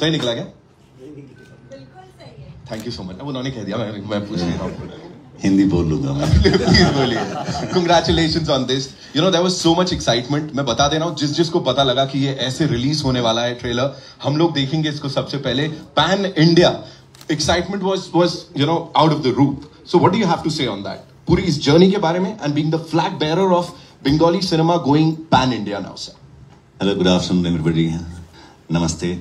सही निकला क्या? Thank you so much. अब उन्होंने कह दिया, मैं पूछ नहीं रहा हूँ। हिंदी बोल लूंगा मैं। प्लीज बोलिए। Congratulations on this. You know there was so much excitement. मैं बता दे रहा हूँ, जिसको पता लगा कि ये ऐसे रिलीज होने वाला है ट्रेलर, हम लोग देखेंगे इसको सबसे पहले pan India. Excitement was you know out of the roof. So what do you have to say on that? पूरी इस जर्नी के बारे में and being the flag bearer of Bengali cinema going pan India now, sir. Hello, good afternoon everybody. नमस्ते।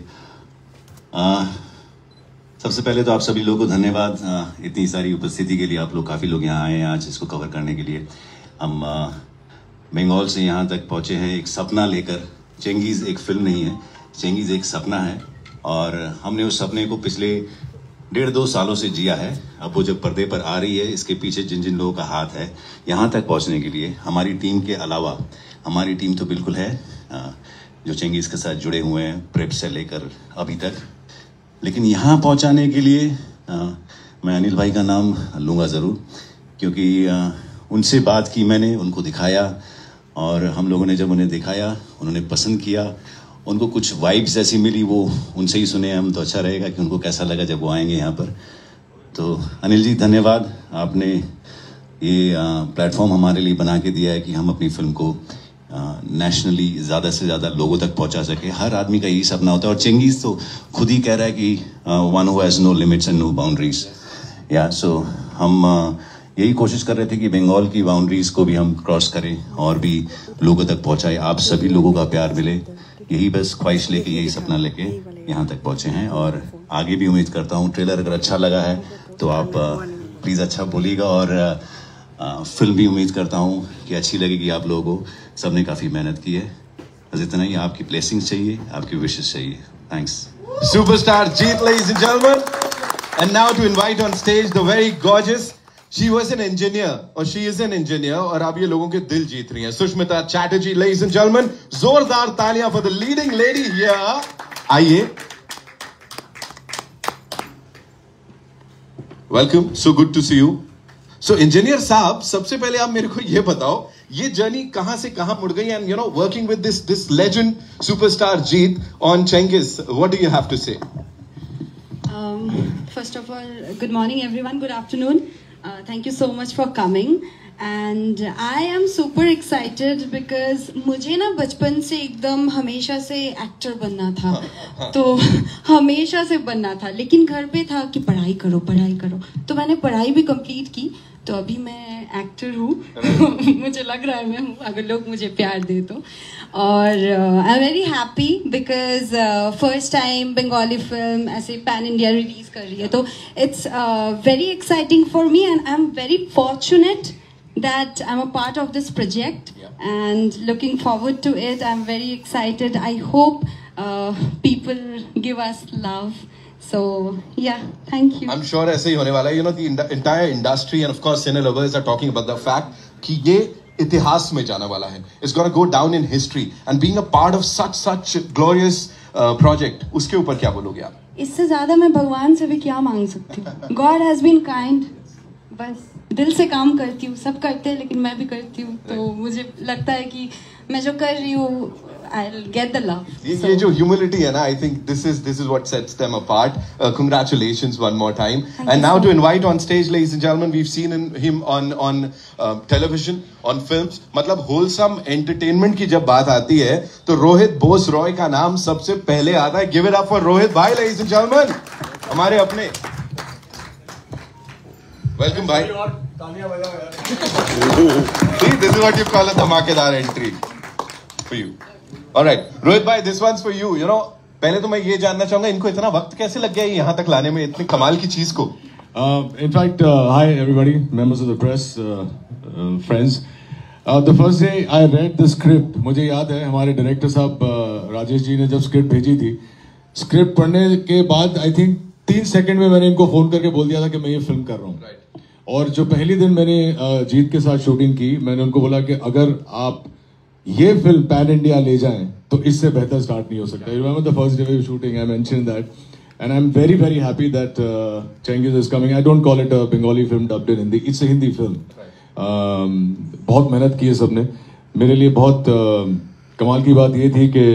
सबसे पहले तो आप सभी लोगों को धन्यवाद इतनी सारी उपस्थिति के लिए। आप लोग काफ़ी लोग यहाँ आए हैं आज इसको कवर करने के लिए। हम बंगाल से यहाँ तक पहुँचे हैं एक सपना लेकर। चेंगीज़ एक फिल्म नहीं है, चेंगीज़ एक सपना है और हमने उस सपने को पिछले 1.5-2 सालों से जिया है। अब वो जब पर्दे पर आ रही है, इसके पीछे जिन जिन लोगों का हाथ है यहाँ तक पहुँचने के लिए, हमारी टीम के अलावा, हमारी टीम तो बिल्कुल है जो चेंगीज़ के साथ जुड़े हुए हैं प्रेप से लेकर अभी तक, लेकिन यहाँ पहुँचाने के लिए मैं अनिल भाई का नाम लूँगा ज़रूर, क्योंकि उनसे बात की मैंने, उनको दिखाया और हम लोगों ने जब उन्हें दिखाया उन्होंने पसंद किया, उनको कुछ वाइब्स ऐसी मिली, वो उनसे ही सुने हम तो अच्छा रहेगा कि उनको कैसा लगा जब वो आएंगे यहाँ पर। तो अनिल जी धन्यवाद, आपने ये प्लेटफॉर्म हमारे लिए बना के दिया है कि हम अपनी फिल्म को नेशनली ज़्यादा से ज़्यादा लोगों तक पहुंचा सके। हर आदमी का यही सपना होता है और चेंगीज़ तो खुद ही कह रहा है कि one who has no limits and no boundaries. या सो हम यही कोशिश कर रहे थे कि बंगाल की बाउंड्रीज़ को भी हम क्रॉस करें और भी लोगों तक पहुंचाए, आप सभी लोगों का प्यार मिले। यही बस ख्वाहिश लेके, यही सपना लेके यहाँ तक पहुँचे हैं और आगे भी उम्मीद करता हूँ ट्रेलर अगर अच्छा लगा है तो आप प्लीज़ अच्छा बोलिएगा और फिल्म भी उम्मीद करता हूँ कि अच्छी लगेगी आप लोगों को। सबने काफ़ी मेहनत की है, बस इतना ही, आपकी ब्लेसिंग्स चाहिए, आपकी विशेस चाहिए। Thanks. Superstar Jeet, ladies and gentlemen. And now to invite on stage the very gorgeous, she was an engineer or she is an engineer और अब ये लोगों के दिल जीत रही हैं, Sushmita Chatterjee, ladies and gentlemen. जोरदार तालियां for the leading lady here. आइए। Welcome, so good to see you. So engineer साहब, सबसे पहले आप मेरे को ये बताओ, ये जर्नी कहां से कहां मुड़ गई and you know working with this legend superstar Jeet on Chengiz, what do you have to say? First of all, good morning everyone, good afternoon. Thank you so much for coming and I am super excited because मुझे ना बचपन से एकदम हमेशा से actor बनना था। तो हमेशा से बनना था, लेकिन घर पे था कि पढ़ाई करो पढ़ाई करो, तो मैंने पढ़ाई भी कंप्लीट की, तो अभी मैं एक्टर हूँ। मुझे लग रहा है मैं हूँ, अगर लोग मुझे प्यार दे तो। और I am very happy because first time Bengali film ऐसे पैन इंडिया रिलीज कर रही है, तो it's very exciting for me and I am very fortunate that I'm a part of this project and looking forward to it. I'm very excited. I hope people give us love. So yeah, thank you. I'm sure ऐसे ही होने वाला है. You know, the entire industry and of course cine lovers are talking about the fact कि ये इतिहास में जाने वाला है. It's going to go down in history and being a part of such glorious project, उसके ऊपर क्या बोलोगे आप? इससे ज़्यादा मैं भगवान से भी क्या मांग सकती हूँ? God has been kind. बस दिल से काम करती हूँ, सब करते हैं लेकिन मैं भी करती हूँ, तो मुझे लगता है कि मैं जो कर रही हूँ I'll get the love. ये जो humility है ना, I think this is what sets them apart. Congratulations one more time. And now to invite on stage, ladies and gentlemen, we've seen him on television, on films. मतलब wholesome entertainment की जब बात आती है तो रोहित बोस रॉय का नाम सबसे पहले आता है. Give it up for Rohit भाई, ladies and gentlemen. हमारे अपने. Welcome भाई. See, this is what you call a धमाकेदार entry for you. All right, Rohit भाई, this one's for you. You know, पहले तो मैं ये जानना चाहूंगा, इनको इतना वक्त कैसे लग गया यहाँ तक लाने में, इतनी कमाल की चीज को? In fact, hi everybody, members of the press, friends. The first day I read the script, मुझे याद है हमारे डायरेक्टर साहब राजेश जी ने जब स्क्रिप्ट भेजी थी, स्क्रिप्ट पढ़ने के बाद I think 3 सेकंड में मैंने इनको फोन करके बोल दिया था कि मैं ये फिल्म कर रहा हूँ. और जो पहली दिन मैंने जीत के साथ शूटिंग की, मैंने उनको बोला कि अगर आप ये फिल्म पैन इंडिया ले जाएं तो इससे बेहतर स्टार्ट नहीं हो सकता. You remember the first day of shooting, I mentioned that, and I'm very very happy that Cengiz is coming. I don't call it a Bengali film dubbed in Hindi. It's a Hindi film. बहुत मेहनत की है सबने. मेरे लिए बहुत कमाल की बात ये थी कि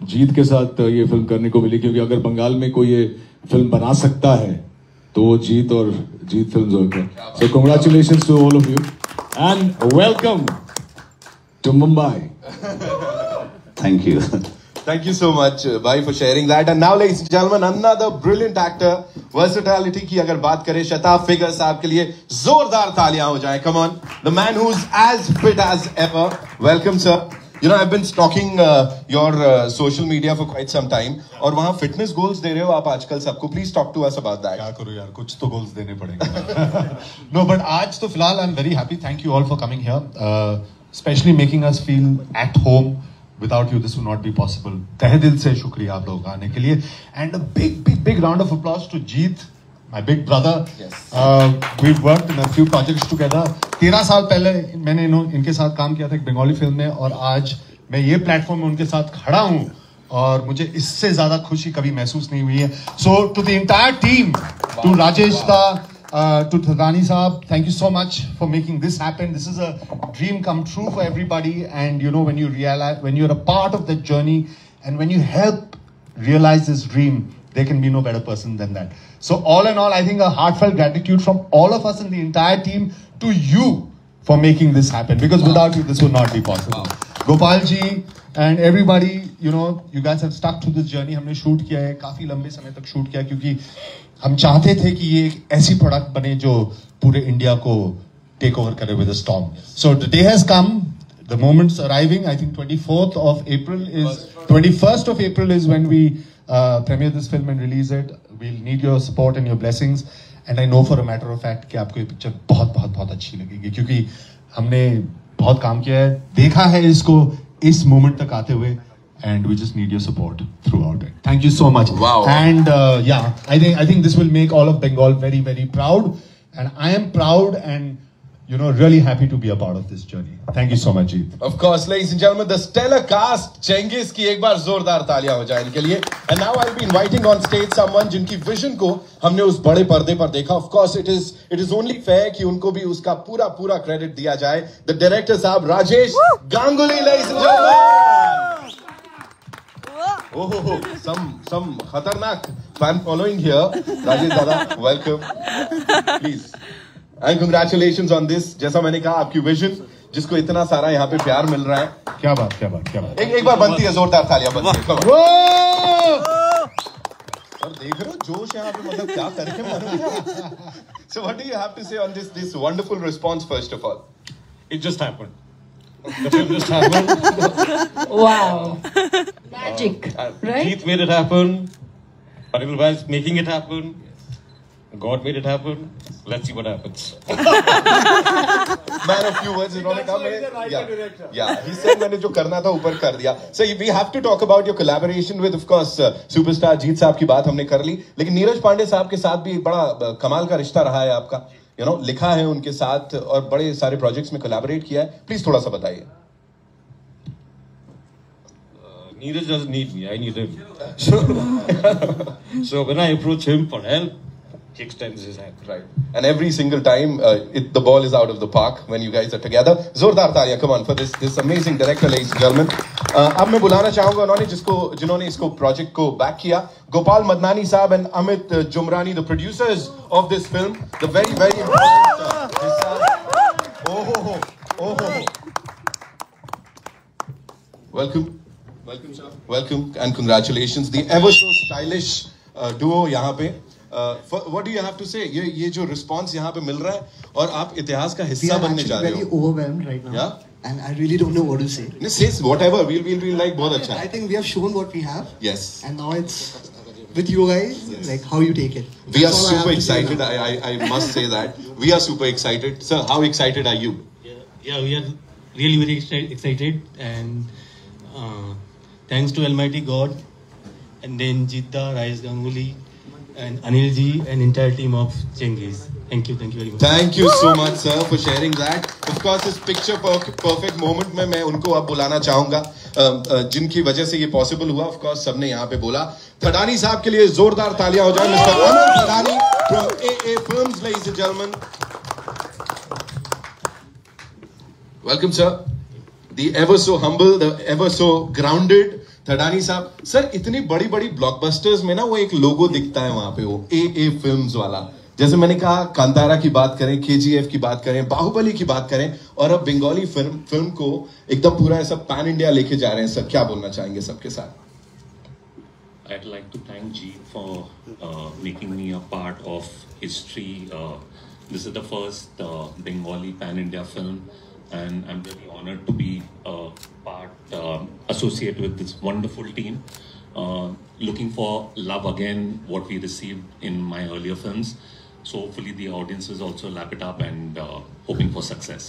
जीत के साथ ये फिल्म करने को मिली, क्योंकि अगर बंगाल में कोई ये फिल्म बना सकता है तो वो जीत और जीत फिल्म्स होगा. So congratulations to all of you and welcome to Mumbai. Thank you. Thank you so much, bhai, for sharing that. And now, ladies and gentlemen, another brilliant actor. Versatility की अगर बात करें, शताब फिगर साहब के लिए जोरदार तालियां हो जाएं. Come on, the man who's as fit as ever. Welcome, sir. You know, I've been stalking your social media for quite some time. और वहाँ fitness goals दे रहे हो आप आजकल सबको. Please talk to us about that. क्या करूँ यार, कुछ तो goals देने पड़ेंगे. No, but आज तो फिलहाल I'm very happy. Thank you all for coming here. Especially making us feel at home. Without you, this would not be possible. तहे दिल से शुक्रिया आप लोगों का आने के लिए. And a big round of applause to Jeet, my big brother. Yes. We've worked in a few projects together. 13 साल पहले मैंने इनके साथ काम किया था एक बंगाली फिल्म में, और आज मैं ये प्लेटफॉर्म में उनके साथ खड़ा हूँ और मुझे इससे ज्यादा खुशी कभी महसूस नहीं हुई है. So to the entire team, to Rajesh da, to Thadani Saab, thank you so much for making this happen. This is a dream come true for everybody, and you know, when you realize, when you're a part of that journey, and when you help realize this dream, there can be no better person than that. So all in all, I think a heartfelt gratitude from all of us and the entire team to you for making this happen, because without you, this would not be possible. Gopal ji and everybody, you know, you guys have stuck to this journey. हमने shoot किया है, काफी लंबे समय तक shoot किया, क्योंकि हम चाहते थे कि ये एक ऐसी प्रोडक्ट बने जो पूरे इंडिया को टेक ओवर करे with a storm. So the day has come, the moment's arriving. I think 21st of April is when we premiere this film and release it. We'll need your support and your blessings. And I know for a matter of fact कि आपको ये picture बहुत अच्छी लगेगी, क्योंकि हमने बहुत काम किया है, देखा है इसको इस मोमेंट तक आते हुए. And we just need your support throughout it. Thank you so much. Wow. And yeah, I think this will make all of Bengal very, very proud. And I am proud and, you know, really happy to be a part of this journey. Thank you so much, Jeet. Of course, ladies and gentlemen, the stellar cast, Cengiz की एक बार जोरदार तालियां हो जाए इनके लिए. And now I'll be inviting on stage someone जिनकी vision को हमने उस बड़े पर्दे पर देखा. Of course, it is only fair कि उनको भी उसका पूरा credit दिया जाए. The director साहब Rajesh Ganguly, ladies and gentlemen. Oh, some khatarnak fan following here. Rajesh Dada, welcome. Please. And congratulations on this. जैसा मैंने कहा, आपकी vision जिसको इतना सारा यहाँ पे प्यार मिल रहा है. क्या बात. एक बार बनती है, जोरदार तालियां बनती है. और देख रहे हो जोश यहाँ पे, मतलब क्या करके मारूंगा. So what do you have to say on this wonderful response first of all? It just happened. The film just happened. Wow. Magic, right? Keith made it happen. Anil was making it happen. God made it happen. Let's see what happens. Man of few words, इन्होंने कहा मैं, yeah, he said मैंने जो करना था ऊपर कर दिया. So we have to talk about your collaboration with, of course, superstar जीत साहब की बात हमने कर ली, लेकिन नीरज पांडे साहब के साथ भी बड़ा कमाल का रिश्ता रहा है आपका. You know, लिखा है उनके साथ और बड़े सारे प्रोजेक्ट्स में कोलैबोरेट किया है. प्लीज थोड़ा सा बताइए. Neeraj doesn't need me, I need him. So when I approach him for help, he extends his hand. Right. And every single time, the ball is out of the park when you guys are together. जोरदार तालियां, come on, for this amazing director, ladies and gentlemen. अब मैं बुलाना चाहूंगा जिन्होंने इसको project को back किया, गोपाल मदनानी साहब and Amit Jumrani, the producers of this film, the very important welcome sir, welcome and congratulations, the ever so stylish duo यहाँ पे. What do you have to say? ये जो response यहाँ पे मिल रहा है और आप इतिहास का हिस्सा बनने जा रहे हो. We are actually very overwhelmed right now. Yeah. And I really don't know what to say. Say whatever. We'll be like बहुत अच्छा. I think we have shown what we have. Yes. And now it's with you guys, like how you take it. We are super excited. I must say that we are super excited. Sir, how excited are you? Yeah, we are really very excited, and thanks to Almighty God, and then Jeeta, Rajesh Ganguly, and Anil ji, and entire team of Cengiz. Thank you very much. Thank you so much, sir, for sharing that. Of course, इस picture perfect moment में मैं उनको अब बुलाना चाहूँगा, जिनकी वजह से ये possible हुआ. Of course, सबने यहाँ पे बोला. थडानी साहब के लिए जोरदार तालियां हो जाए. Mr. Aman Thadani from AA Films, ladies and gentlemen. Welcome, sir. The ever so humble, the ever so grounded Thadani साहब, सर इतनी बड़ी बड़ी ब्लॉकबस्टर्स में ना वो एक लोगो दिखता है वहां पे, वो ए फिल्म्स वाला। जैसे मैंने कहा, कांतारा की बात करें, KGF की बात करें, बाहुबली की बात करें, और अब बंगाली फिल्म को एकदम पूरा ऐसा पैन इंडिया लेके जा रहे हैं सर। क्या बोलना चाहेंगे सबके साथ? I'd like to thank G for making me a part of history. This is the first Bengali pan-India film, and I'm really honored to be associated with this wonderful team. Looking for love again, what we received in my earlier films. So hopefully the audiences also lap it up, and hoping for success.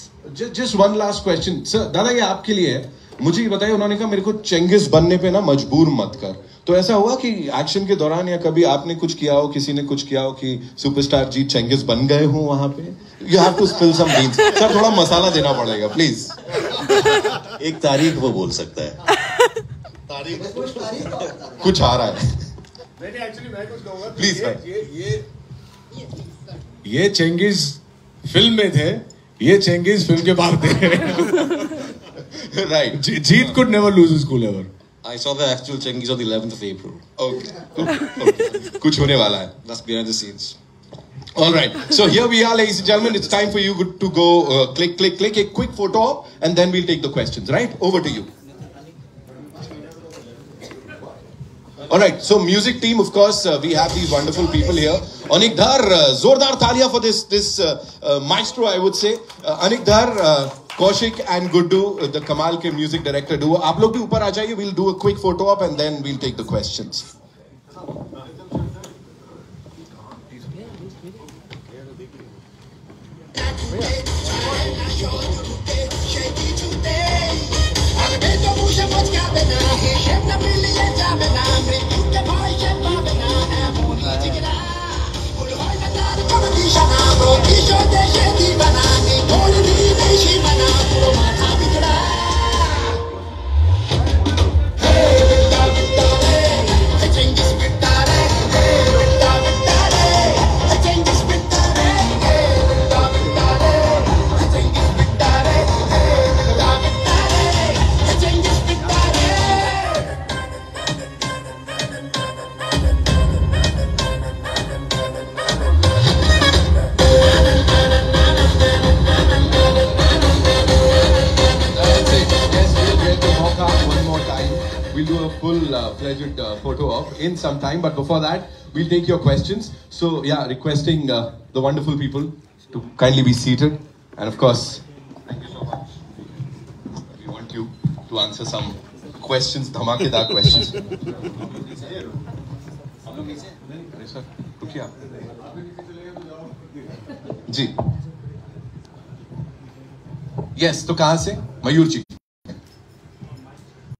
Just one last question, sir. दादा ये आपके लिए है। मुझे ये बताइए, उन्होंने कहा मेरे को चेंगिस बनने पे ना मजबूर मत कर। तो ऐसा हुआ कि एक्शन के दौरान या कभी आपने कुछ किया हो, किसी ने कुछ किया हो कि सुपरस्टार जी चेंगिस बन गए हो वहां पे? You have to spill some beans sir, थोड़ा मसाला देना पड़ेगा प्लीज। एक तारीख वो बोल सकता है। कुछ आ रहा है नहीं, एक्चुअली मैं कुछ कहूंगा प्लीज। ये चेंगिस फिल्म में थे, ये चेंगिस फिल्म के बाद थे। Right. Jeet could never lose his cool ever. I saw the actual Chengiz on the 11th of April. Okay. कुछ होने वाला है। That's behind the scenes. All right. So here we are, ladies and gentlemen. It's time for you to go click. A quick photo op, and then we'll take the questions. Right? Over to you. All right. So music team, of course, we have these wonderful people here. Anik Dhar, zordar talia for this maestro, I would say. Anik Dhar, Kaushik and Guddu, the Kamal ke music director duo. आप लोग भी ऊपर आ जाइए. We'll do a quick photo op and then we'll take the questions. We'll do a full-fledged photo op in some time, but before that, we'll take your questions. So, yeah, requesting the wonderful people to kindly be seated. And of course, thank you so much. We want you to answer some questions, dhamakedar questions. Ji, yes, तो कहाँ से? मयूर जी।